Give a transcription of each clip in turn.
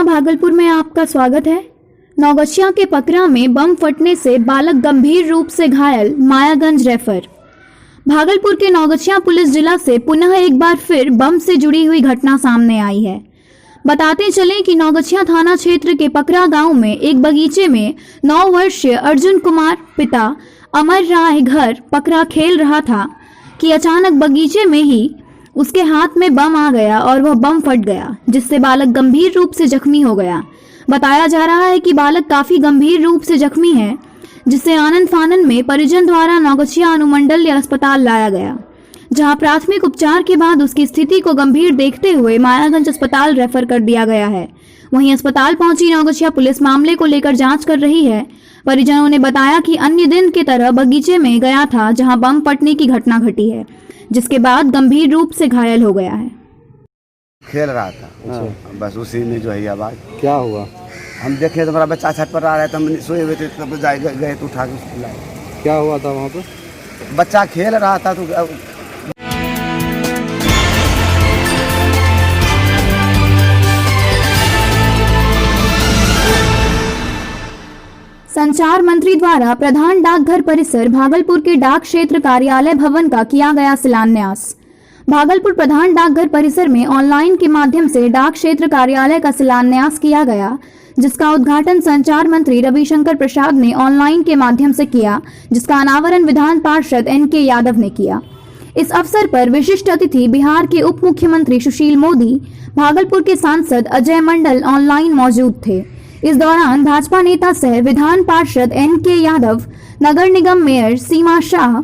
भागलपुर में आपका स्वागत है। नौगछिया के पकरा में बम फटने से बालक गंभीर रूप से घायल, मायागंज रेफर। भागलपुर के नौगछिया पुलिस जिला से पुनः एक बार फिर बम से जुड़ी हुई घटना सामने आई है। बताते चलें कि नौगछिया थाना क्षेत्र के पकरा गांव में एक बगीचे में 9 वर्षीय अर्जुन कुमार पिता अमर राय घर पकरा खेल रहा था कि अचानक बगीचे में ही उसके हाथ में बम आ गया और वह बम फट गया, जिससे बालक गंभीर रूप से जख्मी हो गया। बताया जा रहा है कि बालक काफी गंभीर रूप से जख्मी है, जिसे आनंद फानन में परिजन द्वारा नौगछिया अनुमंडल अस्पताल लाया गया, जहां प्राथमिक उपचार के बाद उसकी स्थिति को गंभीर देखते हुए मायागंज अस्पताल रेफर कर दिया गया है। वहीं अस्पताल पहुंची नौगछिया पुलिस मामले को लेकर जांच कर रही है। परिजनों ने बताया कि अन्य दिन की तरह बगीचे में गया था जहां बम फटने की घटना घटी है, जिसके बाद गंभीर रूप से घायल हो गया है। खेल रहा था बस उसी में जो है आवाज। क्या हुआ? हम देखे तो हमारा बच्चा छत पर आ रहा है, तो हम सोए हुए थे, तब गए तो उठा के उसको लाए। क्या हुआ था वहाँ पे? बच्चा खेल रहा था तो संचार मंत्री द्वारा प्रधान डाकघर परिसर भागलपुर के डाक क्षेत्र कार्यालय भवन का किया गया शिलान्यास। भागलपुर प्रधान डाकघर परिसर में ऑनलाइन के माध्यम से डाक क्षेत्र कार्यालय का शिलान्यास किया गया, जिसका उद्घाटन संचार मंत्री रविशंकर प्रसाद ने ऑनलाइन के माध्यम से किया, जिसका अनावरण विधान पार्षद NK यादव ने किया। इस अवसर पर विशिष्ट अतिथि बिहार के उप मुख्यमंत्री सुशील मोदी, भागलपुर के सांसद अजय मंडल ऑनलाइन मौजूद थे। इस दौरान भाजपा नेता सह विधान पार्षद NK यादव, नगर निगम मेयर सीमा शाह,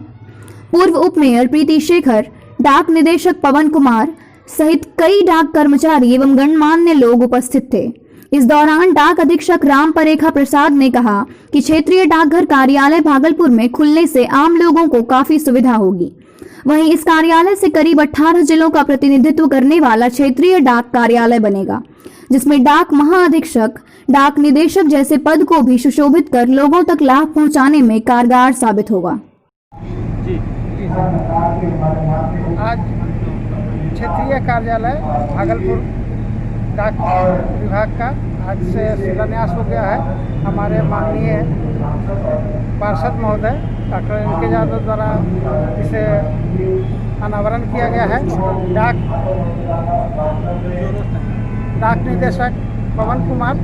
पूर्व उप मेयर प्रीति शेखर, डाक निदेशक पवन कुमार सहित कई डाक कर्मचारी एवं गणमान्य लोग उपस्थित थे। इस दौरान डाक अधीक्षक राम परेखा प्रसाद ने कहा कि क्षेत्रीय डाकघर कार्यालय भागलपुर में खुलने से आम लोगों को काफी सुविधा होगी। वहीं इस कार्यालय से करीब 18 जिलों का प्रतिनिधित्व करने वाला क्षेत्रीय डाक कार्यालय बनेगा, जिसमें डाक महाअधीक्षक, डाक निदेशक जैसे पद को भी सुशोभित कर लोगों तक लाभ पहुंचाने में कारगर साबित होगा। आज क्षेत्रीय कार्यालय भागलपुर डाक विभाग का आज से शिलान्यास हो गया है। हमारे माननीय पार्षद महोदय डॉक्टर NK यादव द्वारा इसे अनावरण किया गया है। डाक निदेशक पवन कुमार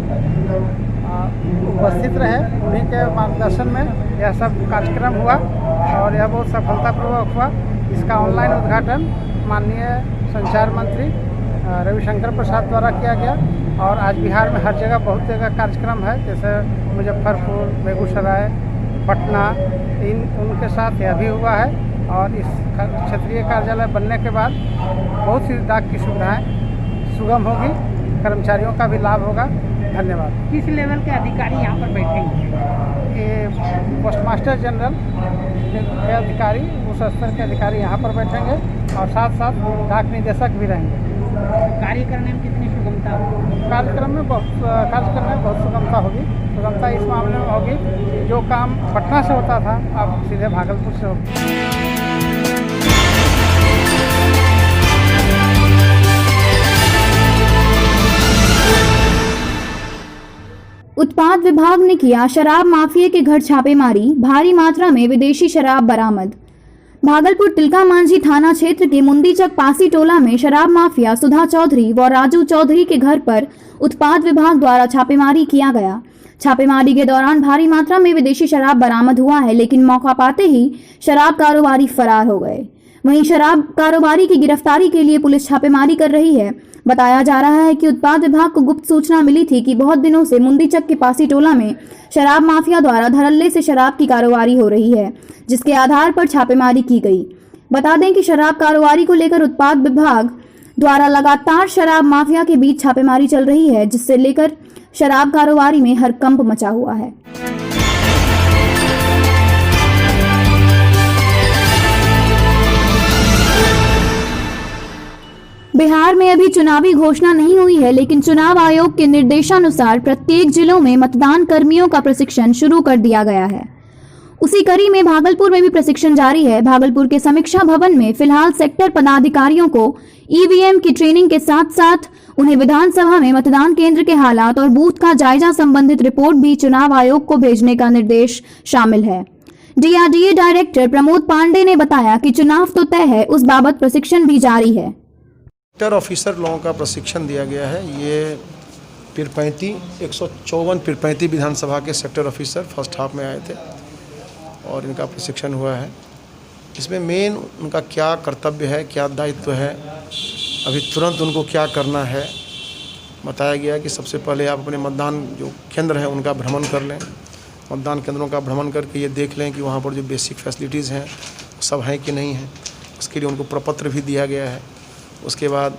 उपस्थित रहे, उन्हीं के मार्गदर्शन में यह सब कार्यक्रम हुआ और यह बहुत सफलतापूर्वक हुआ। इसका ऑनलाइन उद्घाटन माननीय संचार मंत्री रविशंकर प्रसाद द्वारा किया गया और आज बिहार में हर जगह बहुत जगह कार्यक्रम है, जैसे मुजफ्फरपुर, बेगूसराय, पटना, उनके साथ यह भी हुआ है। और इस क्षेत्रीय कार्यालय बनने के बाद बहुत सी डाक की सुविधाएँ सुगम होगी, कर्मचारियों का भी लाभ होगा। धन्यवाद। किस लेवल के अधिकारी यहाँ पर बैठेंगे? ये पोस्टमास्टर जनरल के अधिकारी, उस स्तर के अधिकारी यहाँ पर बैठेंगे और साथ साथ डाक निदेशक भी रहेंगे। कार्य करने में कितनी सुगमता होगी? कार्यक्रम में बहुत सुगमता होगी। सुगमता इस मामले में होगी, जो काम पटना से होता था अब सीधे भागलपुर से होगा। उत्पाद विभाग ने किया शराब माफिया के घर छापेमारी, भारी मात्रा में विदेशी शराब बरामद। भागलपुर तिलका मांझी थाना क्षेत्र के मुंदीचक पासी टोला में शराब माफिया सुधा चौधरी व राजू चौधरी के घर पर उत्पाद विभाग द्वारा छापेमारी किया गया। छापेमारी के दौरान भारी मात्रा में विदेशी शराब बरामद हुआ है, लेकिन मौका पाते ही शराब कारोबारी फरार हो गए। वहीं शराब कारोबारी की गिरफ्तारी के लिए पुलिस छापेमारी कर रही है। बताया जा रहा है कि उत्पाद विभाग को गुप्त सूचना मिली थी कि बहुत दिनों से मुंदीचक के पासी टोला में शराब माफिया द्वारा धड़ल्ले से शराब की कारोबारी हो रही है, जिसके आधार पर छापेमारी की गई। बता दें कि शराब कारोबारी को लेकर उत्पाद विभाग द्वारा लगातार शराब माफिया के बीच छापेमारी चल रही है, जिससे लेकर शराब कारोबारी में हड़कंप मचा हुआ है। बिहार में अभी चुनावी घोषणा नहीं हुई है, लेकिन चुनाव आयोग के निर्देशानुसार प्रत्येक जिलों में मतदान कर्मियों का प्रशिक्षण शुरू कर दिया गया है। उसी कड़ी में भागलपुर में भी प्रशिक्षण जारी है। भागलपुर के समीक्षा भवन में फिलहाल सेक्टर पदाधिकारियों को ईवीएम की ट्रेनिंग के साथ साथ उन्हें विधानसभा में मतदान केंद्र के हालात और बूथ का जायजा संबंधित रिपोर्ट भी चुनाव आयोग को भेजने का निर्देश शामिल है। डीआरडीए डायरेक्टर प्रमोद पांडे ने बताया कि चुनाव तो तय है, उस बाबत प्रशिक्षण भी जारी है। सेक्टर ऑफिसर लोगों का प्रशिक्षण दिया गया है। ये पीरपैंती 154 पीरपैंती विधानसभा के सेक्टर ऑफिसर फर्स्ट हाफ में आए थे और इनका प्रशिक्षण हुआ है। इसमें मेन उनका क्या कर्तव्य है, क्या दायित्व है, अभी तुरंत उनको क्या करना है बताया गया कि सबसे पहले आप अपने मतदान जो केंद्र है उनका भ्रमण कर लें। मतदान केंद्रों का भ्रमण करके ये देख लें कि वहाँ पर जो बेसिक फैसिलिटीज़ हैं सब हैं कि नहीं हैं। उसके लिए उनको प्रपत्र भी दिया गया है। उसके बाद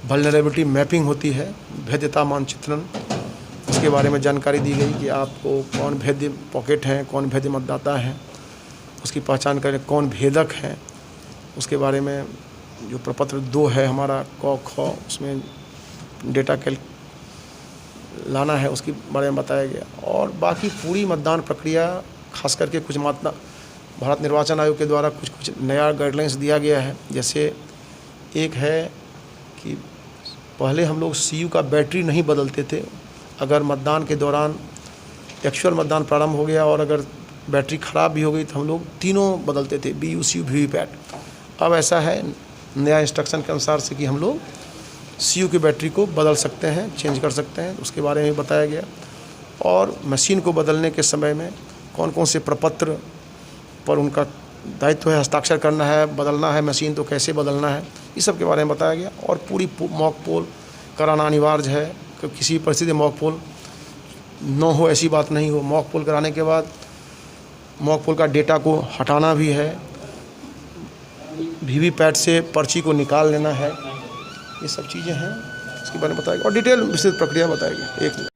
वल्नरेबिलिटी मैपिंग होती है, भेद्यता मानचित्रण, उसके बारे में जानकारी दी गई कि आपको कौन भेद्य पॉकेट हैं, कौन भेद्य मतदाता हैं, उसकी पहचान करें, कौन भेदक हैं। उसके बारे में जो प्रपत्र 2 है हमारा क ख, उसमें डेटा कैल लाना है, उसके बारे में बताया गया। और बाकी पूरी मतदान प्रक्रिया खास करके कुछ भारत निर्वाचन आयोग के द्वारा कुछ नया गाइडलाइंस दिया गया है। जैसे एक है कि पहले हम लोग सीयू का बैटरी नहीं बदलते थे। अगर मतदान के दौरान एक्चुअल मतदान प्रारंभ हो गया और अगर बैटरी ख़राब भी हो गई तो हम लोग तीनों बदलते थे, BU, CU, VVPAT। अब ऐसा है नया इंस्ट्रक्शन के अनुसार से कि हम लोग CU की बैटरी को बदल सकते हैं, चेंज कर सकते हैं, उसके बारे में बताया गया। और मशीन को बदलने के समय में कौन कौन से प्रपत्र पर उनका दायित्व है, हस्ताक्षर करना है, बदलना है मशीन तो कैसे बदलना है, इस सब के बारे में बताया गया। और पूरी मॉक पोल कराना अनिवार्य है कि किसी परिस्थिति में मॉक पोल न हो ऐसी बात नहीं हो। मॉक पोल कराने के बाद मॉक पोल का डेटा को हटाना भी है, VVPAT से पर्ची को निकाल लेना है, ये सब चीज़ें हैं, इसके बारे में बताया गया और डिटेल विस्तृत प्रक्रिया बताएगी। एक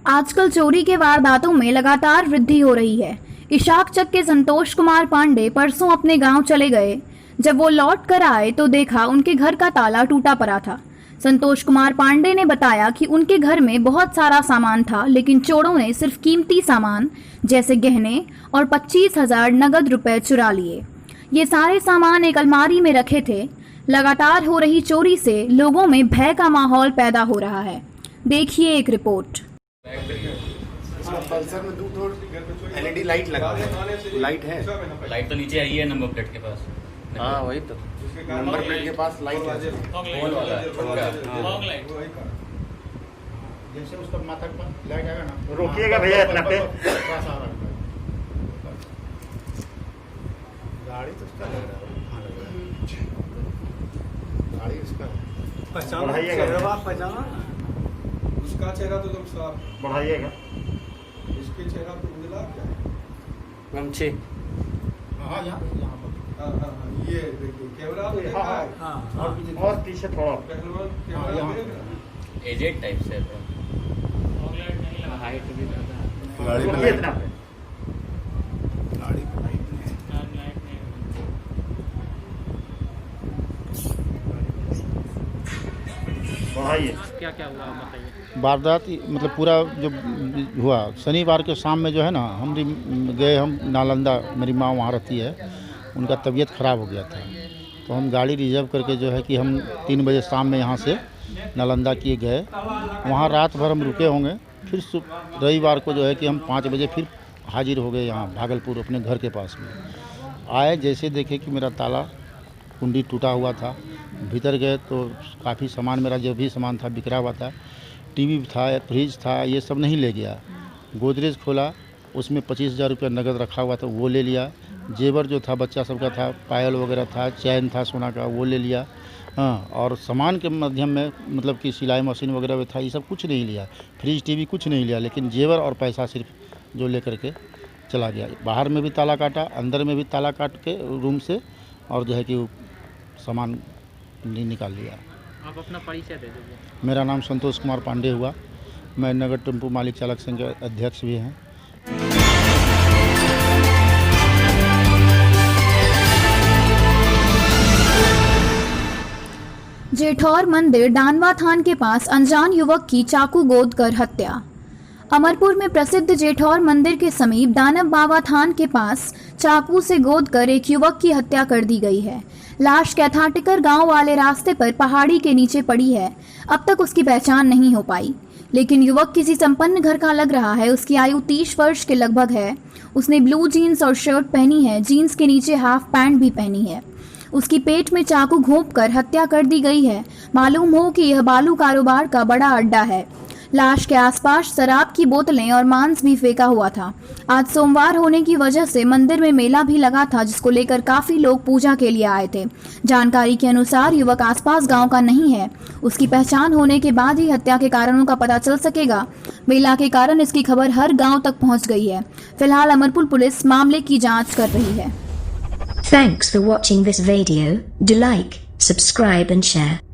आजकल चोरी के वारदातों में लगातार वृद्धि हो रही है। इशाकचक के संतोष कुमार पांडे परसों अपने गांव चले गए। जब वो लौट कर आए तो देखा उनके घर का ताला टूटा पड़ा था। संतोष कुमार पांडे ने बताया कि उनके घर में बहुत सारा सामान था, लेकिन चोरों ने सिर्फ कीमती सामान जैसे गहने और 25,000 नगद रुपए चुरा लिए। ये सारे सामान एक अलमारी में रखे थे। लगातार हो रही चोरी से लोगों में भय का माहौल पैदा हो रहा है। देखिए एक रिपोर्ट। पल्सर में 2 LED लाइट लगा है। लाइट है, लाइट तो नीचे आई है नंबर प्लेट के पास। हाँ वही तो नंबर प्लेट के पास लाइट है, फोन वाला है, लाइट जैसे उसका माथा पर लाइट आएगा ना, रोकिएगा भैया इतना पे। गाड़ी तो उसका लग रहा है, हाँ लग रहा है, गाड़ी उसका बढ़ाइएगा, उसका चेहरा तो एकदम साफ, बढ़ाइएगा, इसके चेहरा तो उजला क्या है, गमछे। हाँ यहाँ पर हाँ, ये देखिए कैमरा तो देखा है, और पीछे थोड़ा पहलवान कैमरा देख रहा है। एजेड टाइप से है, हाइट भी ज्यादा है। रोकिए इतना पे। गाड़ी पर लाइट नहीं है। बढ़ाइए। क्या क्या हुआ बताइए। वारदात मतलब पूरा जो हुआ शनिवार के शाम में जो है ना, हम गए, हम नालंदा, मेरी माँ वहाँ रहती है, उनका तबीयत ख़राब हो गया था, तो हम गाड़ी रिजर्व करके जो है कि हम 3 बजे शाम में यहाँ से नालंदा किए गए। वहाँ रात भर हम रुके होंगे, फिर रविवार को जो है कि हम 5 बजे फिर हाजिर हो गए यहाँ भागलपुर अपने घर के पास में। आए जैसे देखे कि मेरा ताला कुंडी टूटा हुआ था, भीतर गए तो काफ़ी सामान, मेरा जो भी सामान था बिखरा हुआ था, टीवी था, फ्रिज था, ये सब नहीं ले गया। गोदरेज खोला, उसमें 25,000 रुपये नगद रखा हुआ था, वो ले लिया। जेवर जो था बच्चा सबका था, पायल वगैरह था, चैन था सोना का, वो ले लिया। हाँ, और सामान के माध्यम में मतलब कि सिलाई मशीन वगैरह भी था, ये सब कुछ नहीं लिया, फ्रिज टीवी कुछ नहीं लिया, लेकिन जेवर और पैसा सिर्फ जो लेकर के चला गया। बाहर में भी ताला काटा, अंदर में भी ताला काट के रूम से, और जो है कि सामान निकाल लिया। आप अपना परिचय दे दीजिए। मेरा नाम संतोष कुमार पांडे हुआ, मैं नगर टेम्पो मालिक चालक संघ के अध्यक्ष भी हैं। जेठौर मंदिर डानवा थान के पास अनजान युवक की चाकू गोद कर हत्या। अमरपुर में प्रसिद्ध जेठौर मंदिर के समीप दानव बाबा थान के पास चाकू से गोद कर एक युवक की हत्या कर दी गई है। लाश कैथाटिकर गांव वाले रास्ते पर पहाड़ी के नीचे पड़ी है। अब तक उसकी पहचान नहीं हो पाई, लेकिन युवक किसी संपन्न घर का लग रहा है। उसकी आयु 30 वर्ष के लगभग है। उसने ब्लू जीन्स और शर्ट पहनी है, जीन्स के नीचे हाफ पैंट भी पहनी है। उसकी पेट में चाकू घोंपकर हत्या कर दी गई है। मालूम हो कि यह बालू कारोबार का बड़ा अड्डा है। लाश के आसपास शराब की बोतलें और मांस भी फेंका हुआ था। आज सोमवार होने की वजह से मंदिर में मेला भी लगा था, जिसको लेकर काफी लोग पूजा के लिए आए थे। जानकारी के अनुसार युवक आसपास गांव का नहीं है। उसकी पहचान होने के बाद ही हत्या के कारणों का पता चल सकेगा। मेला के कारण इसकी खबर हर गांव तक पहुंच गई है। फिलहाल अमरपुर पुलिस मामले की जांच कर रही है। Thanks for watching this video. Do like, subscribe and share.